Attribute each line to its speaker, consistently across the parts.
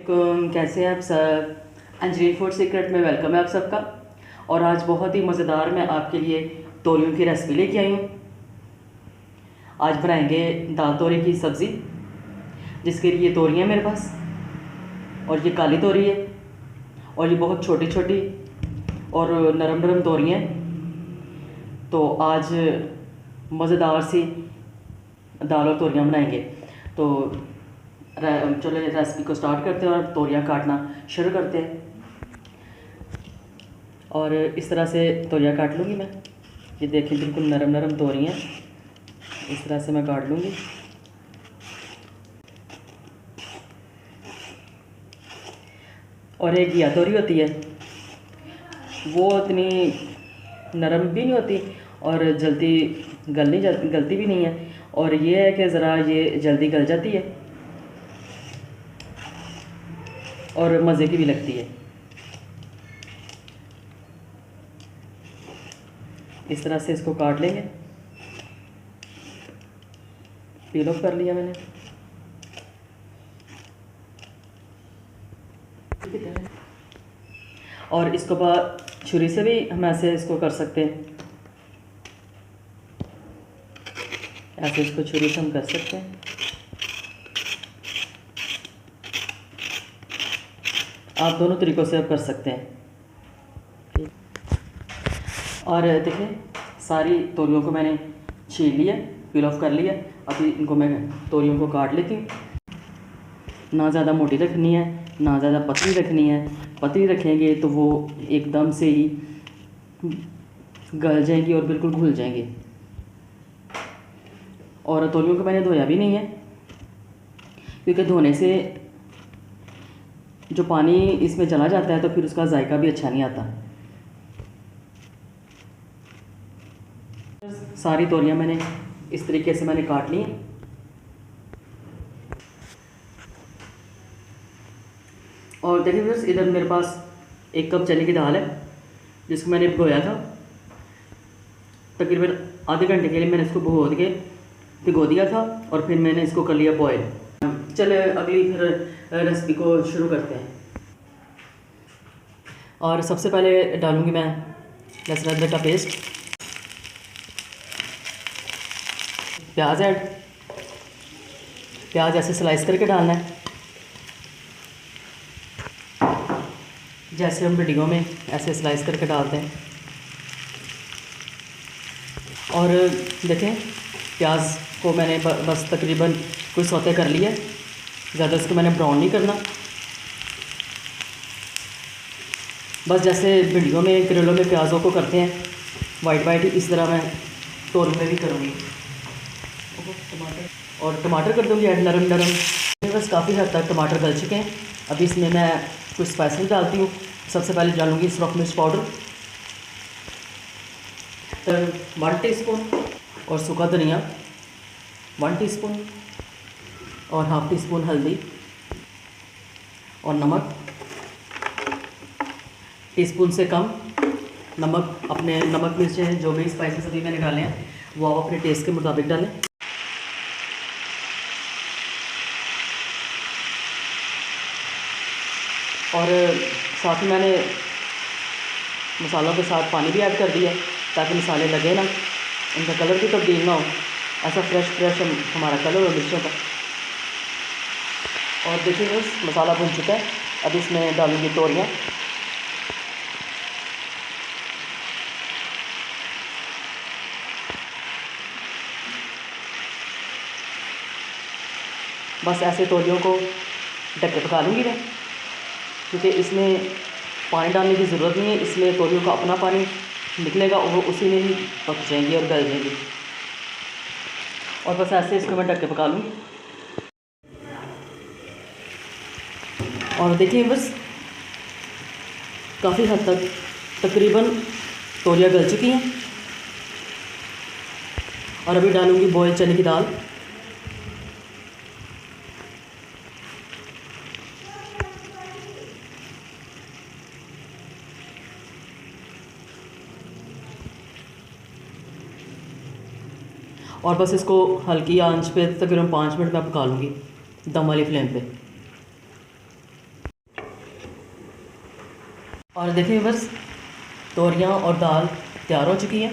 Speaker 1: वालेकुम, कैसे हैं आप सब। अंजलीन फूड सीक्रेट में वेलकम है आप सबका। और आज बहुत ही मज़ेदार मैं आपके लिए तोरियों की रेसिपी लेके आई हूँ। आज बनाएंगे दाल तोरी की सब्ज़ी, जिसके लिए तोरियाँ मेरे पास, और ये काली तोरी है और ये बहुत छोटी छोटी और नरम नरम तोरियाँ हैं। तो आज मज़ेदार सी दाल और तोरियाँ बनाएंगे। तो चलो रेसिपी को स्टार्ट करते हैं और तोरियाँ काटना शुरू करते हैं। और इस तरह से तोरियाँ काट लूँगी मैं। ये देखिए बिल्कुल नरम नरम तोरियाँ, इस तरह से मैं काट लूँगी। और एक घिया तोरी होती है, वो इतनी नरम भी नहीं होती और जल्दी गलती भी नहीं है। और ये है कि ज़रा ये जल्दी गल जाती है और मज़े की भी लगती है। इस तरह से इसको काट लेंगे। पील ऑफ कर लिया मैंने। और इसको बाद छुरी से भी हम ऐसे इसको कर सकते हैं, ऐसे इसको छुरी से हम कर सकते हैं। आप दोनों तरीक़ों से आप कर सकते हैं। और देखिए सारी तोरियों को मैंने छील लिया, पील ऑफ कर लिया। अभी इनको मैं तोरियों को काट लेती हूँ। ना ज़्यादा मोटी रखनी है, ना ज़्यादा पतली रखनी है। पतली रखेंगे तो वो एकदम से ही गल जाएंगी और बिल्कुल घुल जाएंगी। और तोरियों को मैंने धोया भी नहीं है, क्योंकि धोने से जो पानी इसमें चला जाता है तो फिर उसका जायका भी अच्छा नहीं आता। सारी तोरियां मैंने इस तरीके से मैंने काट ली। और देखिए फ्रेंड्स, इधर मेरे पास 1 कप चने की दाल है, जिसको मैंने भिगोया था। तकरीबन आधे घंटे के लिए मैंने इसको भिगो दिया था और फिर मैंने इसको कर लिया बॉयल। चले अगली फिर रेसिपी को शुरू करते हैं। और सबसे पहले डालूंगी मैं लहसुन अदरक का पेस्ट, प्याज प्याज ऐसे स्लाइस करके डालना है, जैसे हम वीडियो में ऐसे स्लाइस करके डालते हैं। और देखें प्याज को मैंने बस तकरीबन कुछ सौते कर लिया, ज़्यादा इसको मैंने ब्राउन नहीं करना। बस जैसे वीडियो में करेलों में प्याज़ों को करते हैं वाइट वाइट, इस तरह मैं तोरी में भी करूँगी। और टमाटर कर दूँगी ऐड नरम नरम। बस काफ़ी हद तक टमाटर गल चुके हैं। अभी इसमें मैं कुछ स्पाइसेस डालती हूँ। सबसे पहले डालूँगी सुरख मिर्च पाउडर 1 टीस्पून, और सूखा धनिया 1 टीस्पून, और ½ टीस्पून हल्दी, और नमक टीस्पून से कम। नमक अपने नमक मिर्चें जो भी स्पाइसेस अभी मैंने डाले हैं वो आप अपने टेस्ट के मुताबिक डालें। और साथ ही मैंने मसालों के साथ पानी भी ऐड कर दिया है, ताकि मसाले लगे ना, उनका कलर भी तब्दील ना हो। ऐसा फ्रेश हमारा कलर हो मिर्चों का। और देखिए बस मसाला भुन चुका है। अब इसमें डालूंगी तोरियाँ। बस ऐसे तोरियों को ढक के पका लूँगी मैं, क्योंकि इसमें पानी डालने की ज़रूरत नहीं है। इसमें तोरियों का अपना पानी निकलेगा और वो उसी में ही पक जाएंगी और गल जाएंगी। और बस ऐसे इसको मैं ढक के पका लूँगी। और देखिए बस काफ़ी हद तक तकरीबन तोरियाँ गल चुकी हैं। और अभी डालूँगी बॉयल चने की दाल। और बस इसको हल्की आंच पे तकरीबन 5 मिनट में पका लूँगी दम वाली फ्लेम पे। और देखिए बस तोरियाँ और दाल तैयार हो चुकी हैं।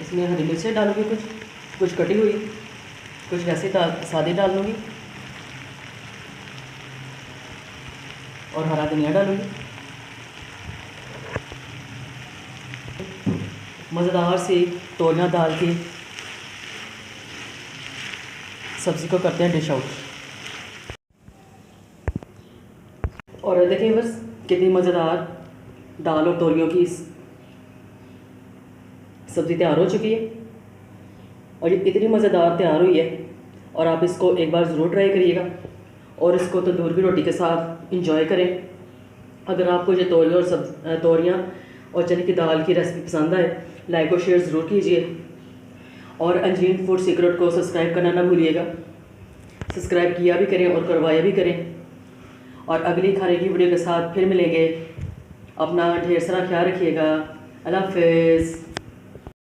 Speaker 1: इसमें हरी मिर्चें डालूँगी, कुछ कटी हुई, कुछ वैसे सादी डाल लूँगी और हरा धनिया डालूँगी। मज़ेदार सी तोरियाँ दाल की सब्ज़ी को करते हैं डिश आउट। और देखिए बस कितनी मज़ेदार दाल और तोरियों की सब्ज़ी तैयार हो चुकी है और ये इतनी मज़ेदार तैयार हुई है। और आप इसको एक बार ज़रूर ट्राई करिएगा और इसको तंदूर की रोटी के साथ इंजॉय करें। अगर आपको ये तोरियाँ और चने की दाल की रेसिपी पसंद आए, लाइक और शेयर ज़रूर कीजिए और अंजरीन फूड सीक्रेट को सब्सक्राइब करना ना भूलिएगा। सब्सक्राइब किया भी करें और करवाया भी करें। और अगली खाने की वीडियो के साथ फिर मिलेंगे। अपना ढेर सारा ख्याल रखिएगा। अल्लाह हाफ़िज़।